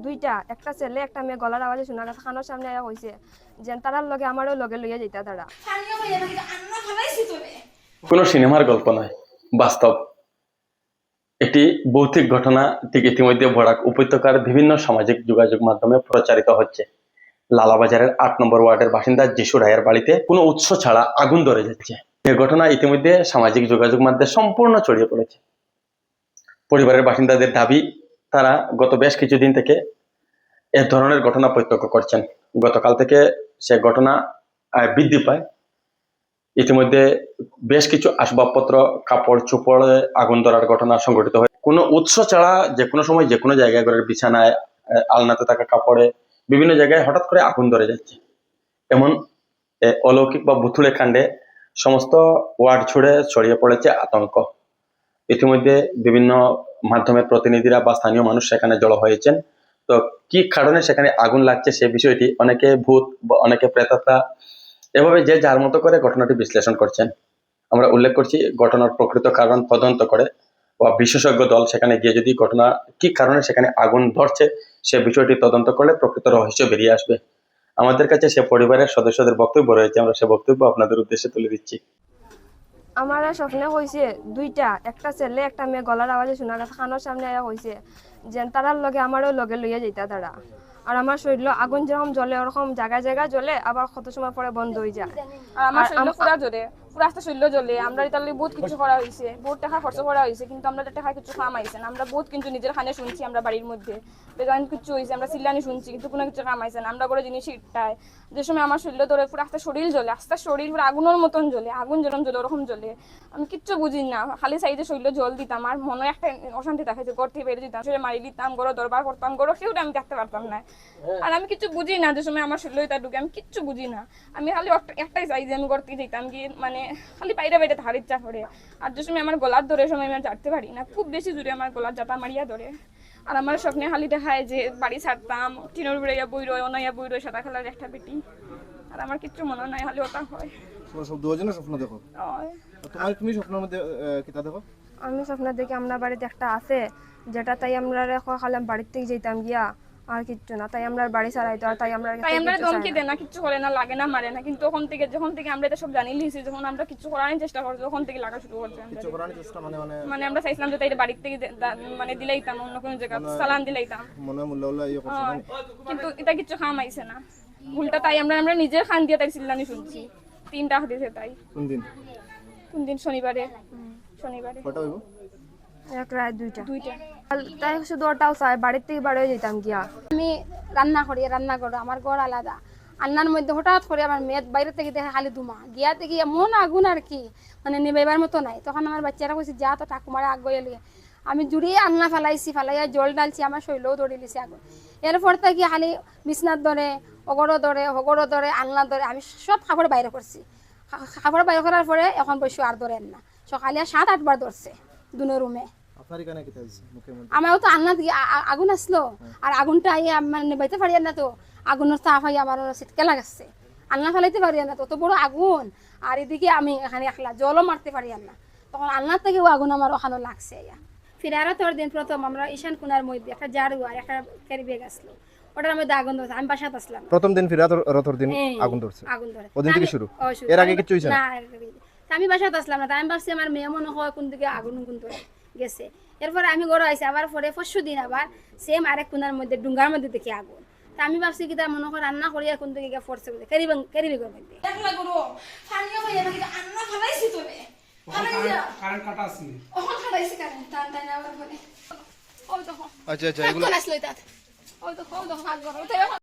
দুইটা, একটা ছেলে একটা মেয়ে গলার আওয়াজে শোনা গেছে খানোর সামনে আয়া কইছে যে তারার লগে আমারও লগে লইয়া যাইতা তারা। কোনো সিনেমার গল্প নয়, বাস্তব। এটি ভৌতিক ঘটনা ঠিক ইতিমধ্যে বরাক উপত্যকার বিভিন্ন সামাজিক যোগাযোগ মাধ্যমে প্রচারিত হচ্ছে। লালাবাজারের ৮ নম্বর ওয়ার্ডের বাসিন্দা যিশু রায়ের বাড়িতে কোনো উৎস ছাড়া আগুন ধরে যাচ্ছে। এই ঘটনা ইতিমধ্যে সামাজিক যোগাযোগ মাধ্যমে সম্পূর্ণ ছড়িয়ে পড়েছে। পরিবারের বাসিন্দাদের দাবি, তারা গত বেশ কিছুদিন থেকে এ ধরনের ঘটনা প্রত্যক্ষ করছেন। গতকাল থেকে সে ঘটনা বৃদ্ধি পায়। ইতিমধ্যে বেশ কিছু আসবাবপত্র, কাপড় চোপড়ে আগুন ধরার ঘটনা সংঘটিত হয়। কোনো উৎস ছাড়া যে কোনো সময় যে কোনো জায়গায়, ঘরের বিছানায়, আলনাতে থাকা কাপড়ে, বিভিন্ন জায়গায় হঠাৎ করে আগুন ধরে যাচ্ছে। এমন অলৌকিক বা ভুতুড়ে কাণ্ডে সমস্ত ওয়ার্ড ছুড়ে ছড়িয়ে পড়েছে আতঙ্ক। ইতিমধ্যে বিভিন্ন মাধ্যমের প্রতিনিধিরা বা স্থানীয় মানুষ সেখানে জড়ো হয়েছেন। তো কি কারণে সেখানে আগুন লাগছে সে বিষয়টি অনেকে ভূত, অনেকে প্রেতাত্মা, এভাবে যে যার মতো করে ঘটনাটি বিশ্লেষণ করছেন। আমরা উল্লেখ করছি, ঘটনার প্রকৃত কারণ তদন্ত করে বা বিশেষজ্ঞ দল সেখানে গিয়ে যদি ঘটনা কি কারণে সেখানে আগুন ধরছে সে বিষয়টি তদন্ত করলে প্রকৃত রহস্য বেরিয়ে আসবে। আমাদের কাছে সে পরিবারের সদস্যদের বক্তব্য রয়েছে, আমরা সে বক্তব্য আপনাদের উদ্দেশ্যে তুলে দিচ্ছি। আমার স্বপ্নে কইছে দুইটা, একটা ছেলে একটা মেয়ে গলার আওয়াজে শোনা গেছে খানোর সামনে আয়া কইছে যে তারার লগে আমারও লগে লইয়া যাইতা তারা। আর আমার শরীর আগুন যেরকম জ্বলে ওরকম জায়গায় জায়গায় জ্বলে, আবার কত সময় পরে বন্ধ হয়ে যায়। আর আমার শরীর পুরা জ্বলে, পুরা আস্তে শরীর জ্বলে। আমরা ইতালি বহুত কিছু করা হয়েছে, বহুত টাকা খরচ করা হয়েছে, কিন্তু আমরা টাকা কিছু কাম আইছে না। আমরা বহুত কিন্তু নিজের খানে শুনছি, আমরা বাড়ির মধ্যে বেগান কিছু হয়েছে, আমরা চিল্লানি শুনছি, কিন্তু কোনো কিছু কাম আইছে না। আমরা করে জিনিস ইটায় যে সময় আমার শরীর ধরে পুরো আস্তে শরীর জ্বলে, আস্তে শরীর পুরো আগুনের মতন জ্বলে, আগুন যেরকম জ্বলে ওরকম জ্বলে। আমি কিচ্ছু বুঝি না, খালি সাইডে শরীর জল দিতাম, আর মনে একটা অশান্তি থাকে যে ঘর থেকে বেরিয়ে দিতাম, শরীরে মারি দিতাম, গরো দরবার করতাম, গরো সেও আমি দেখতে পারতাম না। আর আমি কিছু বুঝি না যে সময় আমার শরীর তা ঢুকে, আমি কিচ্ছু বুঝি না। আমি খালি একটাই চাই যে আমি ঘর থেকে যেতাম গিয়ে, মানে খালি বাইরে বাইরে থাকার ইচ্ছা করে। আর যে সময় আমার গলার ধরে সময় আমি জানতে পারি না, খুব বেশি জোরে আমার গলার জাতা মারিয়া ধরে। আর আমার স্বপ্নে খালি দেখায় যে বাড়ি ছাড়তাম, টিনের বেড়াইয়া বই রয়, অনাইয়া বই রয়, সাদা খেলার একটা বেটি। আর আমার কিচ্ছু মনে নাই, খালি ওটা হয়। সব দুজনে স্বপ্ন দেখো? তুমি স্বপ্নের মধ্যে কিতা দেখো? আমি স্বপ্নে দেখি আমরা বাড়িতে একটা আছে, যেটা তাই আমরা খালি বাড়ির থেকে যেতাম গিয়া, আর কিচ্ছু না। তাই আমরা বাড়ি ছাড়াইতো, আর তাই আমরা ধমকি দেয় না, কিচ্ছু করে না, লাগে না, মারে না। কিন্তু যখন থেকে আমরা এটা সব জানি লিছি, যখন আমরা কিছু করার চেষ্টা করছি, তখন থেকে লাগা শুরু করছে। মানে আমরা চাইছিলাম যে তাই বাড়ির থেকে মানে দিলাইতাম, অন্য কোনো জায়গা সালান দিলাইতাম, কিন্তু এটা কিচ্ছু খাম আইছে না। উল্টা তাই আমরা নিজের খান দিয়ে তাই চিল্লানি শুনছি। 3টা দিয়েছে তাই। কোন দিন? শনিবারে। এক রাত 2টা। তাই শুধু ওটাও চাই, বাড়ির থেকে বাড়িও যেতাম গিয়া। আমি রান্না করি, রান্না করো, আমার ঘর আলাদা। রান্নার মধ্যে হঠাৎ করে আমার মেয়ে বাইরে থেকে দেখে খালি ধুমা, গিয়া থেকে এমন আগুন আর কি, মানে নিবাইবার মতো নাই। তখন আমার বাচ্চারা কইছে যা তো ঠাকুমারে আগ গিয়ে লিয়ে। আমি জুড়িয়ে আন্না ফালাইয়া জল ডালছি, আমার শৈলও ধরে লিছি আগুন। এরপর থেকে খালি বিছনার ধরে, হগড়ো ধরে, আলনা ধরে, আমি সব খাবার বাইরে করছি। খাবার বাইরে করার পরে এখন বসে আর ধরেন না। সকালে 7-8 বার ধরছে দুনো রুমে। আমারও তো আন্না দিয়ে আগুন আসলো, আর আগুনটা আইয়ে আমার নেবাইতে পারি না, তো আগুনের তাপ আইয়া আমার সিটকে লাগাচ্ছে, আন্না ফেলাইতে পারি না, তো বড় আগুন। আর এদিকে আমি এখানে একলা জলও মারতে পারি না, তখন আন্নার থেকেও আগুন আমার ওখানে লাগছে। ফিরে আরো তোর দিন প্রথম আমরা ঈশান কোনার মধ্যে একটা ঝাড়ু আর একটা ক্যারি ব্যাগ আসলো, ওটার মধ্যে আগুন ধরছে। আমি বাসাতে আসলাম প্রথম দিন ফিরাতর দিন আগুন ধরছে। ওদিন থেকে শুরু, এর আগে কিছু হইছে না? আমি বাসাতে আসলাম না, আমি ভাবছি আমার মেয়ে মনে হয় কোন দিকে আগুন ধরে গেছে। এরপরে আমি ঘরে আইসি, আবার পরে পরশু দিন আবার সেম আরেক কোনার মধ্যে ডুঙ্গার মধ্যে দেখি আগুন। তা আমি ভাবছি কি তার মনে হয় রান্না করি কোন দিকে গিয়ে পড়ছে বলে ক্যারি ব্যাগের মধ্যে। আচ্ছা এগুলো